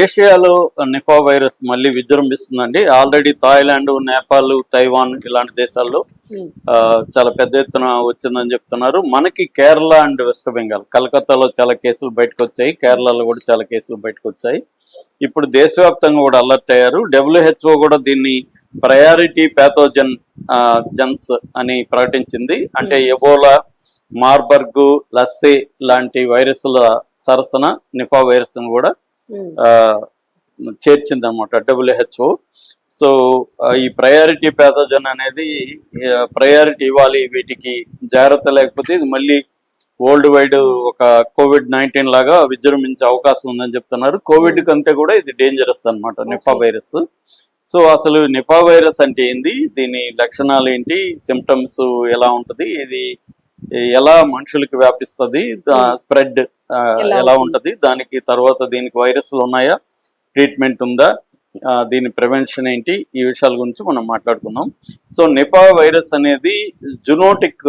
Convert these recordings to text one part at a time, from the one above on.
ఏషియాలో Nipah virus మళ్ళీ విజృంభిస్తుందండి. Already Thailand, Nepal, Taiwan ఇలాంటి దేశాల్లో చాలా పెద్ద ఎత్తున వచ్చిందని చెప్తున్నారు. మనకి కేరళ అండ్ వెస్ట్ బెంగాల్, కలకత్తాలో చాలా కేసులు బయటకు వచ్చాయి, కేరళలో కూడా చాలా కేసులు బయటకు వచ్చాయి. ఇప్పుడు దేశవ్యాప్తంగా కూడా అలర్ట్ అయ్యారు. WHO కూడా దీన్ని ప్రయారిటీ ప్యాథోజన్ జన్స్ అని ప్రకటించింది. అంటే ఎబోలా, మార్బర్గ్, లస్సే లాంటి వైరస్ల సరసన నిపా వైరస్ కూడా చేర్చింది అనమాట WHO. సో ఈ ప్రయారిటీ ప్యాథోజన్ అనేది ప్రయారిటీ ఇవ్వాలి, వీటికి జాగ్రత్త లేకపోతే ఇది మళ్ళీ వరల్డ్ వైడ్ ఒక COVID-19 లాగా విజృంభించే అవకాశం ఉందని చెప్తున్నారు. కోవిడ్ కంటే కూడా ఇది డేంజరస్ అనమాట నిపా వైరస్. సో అసలు నిపా వైరస్ అంటే ఏంది, దీని లక్షణాలు ఏంటి, సిమ్టమ్స్ ఎలా ఉంటుంది, ఇది ఎలా మనుషులకి వ్యాపిస్తుంది, స్ప్రెడ్ ఎలా ఉంటది, దానికి తర్వాత దీనికి వైరస్లు ఉన్నాయా, ట్రీట్మెంట్ ఉందా, దీని ప్రివెన్షన్ ఏంటి, ఈ విషయాల గురించి మనం మాట్లాడుకుందాం. సో నిపా వైరస్ అనేది జునోటిక్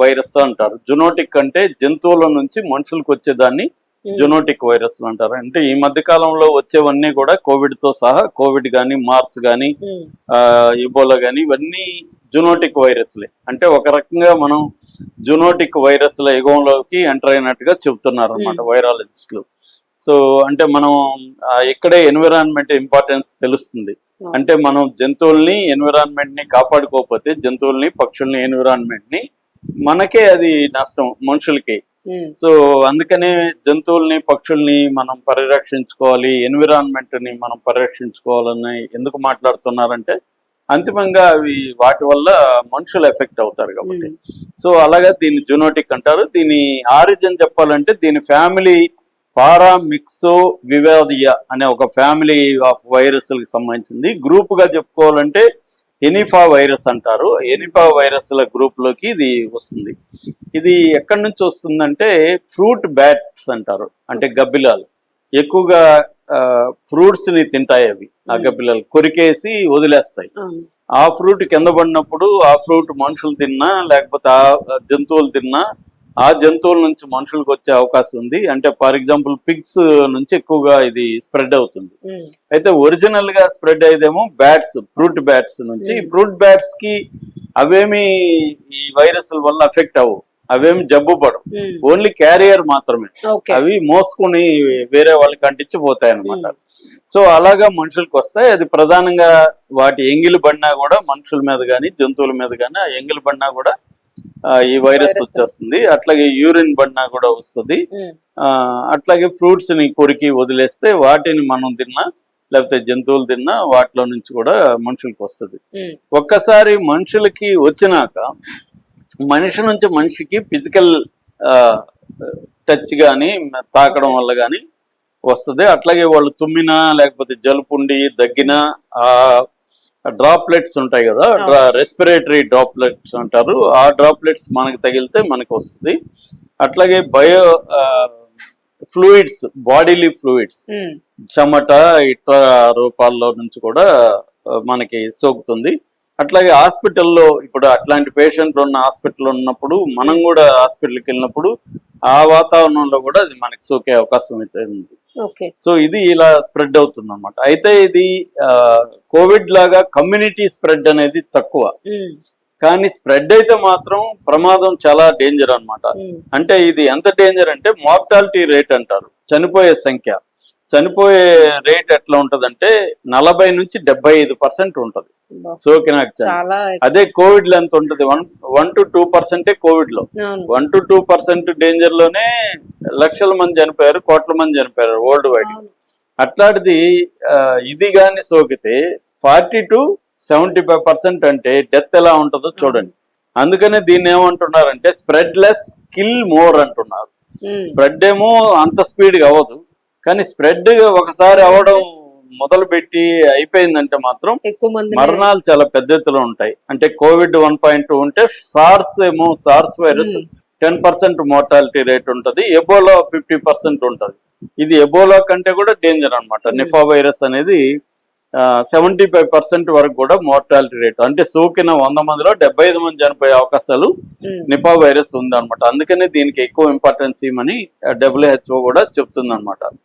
వైరస్ అంటారు. జునోటిక్ అంటే జంతువుల నుంచి మనుషులకు వచ్చేదాన్ని జునోటిక్ వైరస్లు అంటారు. అంటే ఈ మధ్య కాలంలో వచ్చేవన్నీ కూడా కోవిడ్ తో సహా, కోవిడ్ కానీ, మార్స్ కానీ, ఇబోలా కానీ, ఇవన్నీ జునోటిక్ వైరస్లే. అంటే ఒక రకంగా మనం జునోటిక్ వైరస్ల యుగంలోకి ఎంటర్ అయినట్టుగా చెబుతున్నారు అన్నమాట వైరాలజిస్టులు. సో అంటే మనం ఇక్కడే ఎన్విరాన్మెంట్ ఇంపార్టెన్స్ తెలుస్తుంది. అంటే మనం జంతువుల్ని, ఎన్విరాన్మెంట్ ని కాపాడుకోకపోతే, జంతువుల్ని, పక్షుల్ని, ఎన్విరాన్మెంట్ ని, మనకే అది నష్టం, మనుషులకి. సో అందుకనే జంతువుల్ని, పక్షుల్ని మనం పరిరక్షించుకోవాలి, ఎన్విరాన్మెంట్ ని మనం పరిరక్షించుకోవాలని ఎందుకు మాట్లాడుతున్నారంటే అంతిమంగా అవి వాటి వల్ల మనుషులు ఎఫెక్ట్ అవుతారు కాబట్టి. సో అలాగే దీన్ని జునోటిక్ అంటారు. దీని ఆరిజిన్ చెప్పాలంటే దీని ఫ్యామిలీ పారామిక్సో వివాదియా అనే ఒక ఫ్యామిలీ ఆఫ్ వైరస్లకు సంబంధించింది. గ్రూప్ గా చెప్పుకోవాలంటే ఎనిఫా వైరస్ అంటారు. ఎనిఫా వైరస్ల గ్రూప్ లోకి ఇది వస్తుంది. ఇది ఎక్కడి నుంచి వస్తుందంటే ఫ్రూట్ బ్యాట్స్ అంటారు. అంటే గబ్బిలాలు ఎక్కువగా ఫ్రూట్స్ ని తింటాయి. అవి ఆ గబ్బిలాలు కొరికేసి వదిలేస్తాయి. ఆ ఫ్రూట్ కింద పడినప్పుడు ఆ ఫ్రూట్ మనుషులు తిన్నా, లేకపోతే ఆ జంతువులు తిన్నా, ఆ జంతువుల నుంచి మనుషులకు వచ్చే అవకాశం ఉంది. అంటే ఫర్ ఎగ్జాంపుల్ పిగ్స్ నుంచి ఎక్కువగా ఇది స్ప్రెడ్ అవుతుంది. అయితే ఒరిజినల్ గా స్ప్రెడ్ అయ్యేదేమో బ్యాట్స్, ఫ్రూట్ బ్యాట్స్ నుంచి. ఫ్రూట్ బ్యాట్స్ కి అవేమి ఈ వైరస్ల వల్ల ఎఫెక్ట్ అవ్వవు, అవేమి జబ్బు పడవు, ఓన్లీ క్యారియర్ మాత్రమే. అవి మోసుకుని వేరే వాళ్ళకి అంటించి పోతాయి అనమాట. సో అలాగా మనుషులకు వస్తాయి. అది ప్రధానంగా వాటి ఎంగిలి పడినా కూడా మనుషుల మీద కానీ, జంతువుల మీద కానీ, ఆ ఎంగిలి పడినా కూడా ఈ వైరస్ వచ్చేస్తుంది. అట్లాగే యూరిన్ పడినా కూడా వస్తుంది. అట్లాగే ఫ్రూట్స్ ని కొరికి వదిలేస్తే వాటిని మనం తిన్నా, లేకపోతే జంతువులు తిన్నా, వాటిలో నుంచి కూడా మనుషులకు వస్తుంది. ఒక్కసారి మనుషులకి వచ్చినాక మనిషి నుంచి మనిషికి ఫిజికల్ టచ్ కానీ, తాకడం వల్ల కానీ వస్తుంది. అట్లాగే వాళ్ళు తుమ్మినా, లేకపోతే జలుపుండి దగ్గినా, డ్రాప్లెట్స్ ఉంటాయి కదా, రెస్పిరేటరీ డ్రాప్లెట్స్ అంటారు. ఆ డ్రాప్లెట్స్ మనకి తగిలితే మనకి వస్తుంది. అట్లాగే ఫ్లూయిడ్స్, బాడీలీ ఫ్లూయిడ్స్, చెమట ఇట్లా రూపాల్లో నుంచి కూడా మనకి సోకుతుంది. అట్లాగే హాస్పిటల్లో ఇప్పుడు అట్లాంటి పేషెంట్లు ఉన్న హాస్పిటల్ ఉన్నప్పుడు, మనం కూడా హాస్పిటల్కి వెళ్ళినప్పుడు ఆ వాతావరణంలో కూడా అది మనకి సోకే అవకాశం అయితే ఉంది. సో ఇది ఇలా స్ప్రెడ్ అవుతుంది అనమాట. అయితే ఇది కోవిడ్ లాగా కమ్యూనిటీ స్ప్రెడ్ అనేది తక్కువ, కానీ స్ప్రెడ్ అయితే మాత్రం ప్రమాదం చాలా డేంజర్ అనమాట. అంటే ఇది ఎంత డేంజర్ అంటే మార్టాలిటీ రేట్ అంటారు, చనిపోయే సంఖ్య. చనిపోయే రేట్ ఎట్లా ఉంటదంటే 40 నుంచి 75% ఉంటది సోకిన. అదే కోవిడ్ లో ఎంత ఉంటది, 1 to 2% కోవిడ్ లో. 1 to 2% డేంజర్ లోనే లక్షల మంది చనిపోయారు, కోట్ల మంది చనిపోయారు వరల్డ్ వైడ్. అట్లాంటిది ఇది గాని సోకితే 40 to 75% అంటే డెత్ ఎలా ఉంటుందో చూడండి. అందుకనే దీన్ని ఏమంటున్నారంటే స్ప్రెడ్ లెస్ కిల్ మోర్ అంటున్నారు. స్ప్రెడ్ ఏమో అంత స్పీడ్గా అవ్వదు, కానీ స్ప్రెడ్ ఒకసారి అవడం మొదలు పెట్టి అయిపోయిందంటే మాత్రం మరణాలు చాలా పెద్ద ఎత్తులో ఉంటాయి. అంటే కోవిడ్ 1.2 ఉంటే సార్స్ వైరస్ 10% మోర్టాలిటీ రేట్ ఉంటుంది, ఎబోలా 50% ఉంటుంది. ఇది ఎబోలా కంటే కూడా డేంజర్ అనమాట. నిపా వైరస్ అనేది 75% వరకు కూడా మోర్టాలిటీ రేట్. అంటే సోకిన 100 మందిలో 75 మంది చనిపోయే అవకాశాలు నిపా వైరస్ ఉంది అనమాట. అందుకనే దీనికి ఎక్కువ ఇంపార్టెన్స్ ఇవ్వమని WHO కూడా చెప్తుంది అనమాట.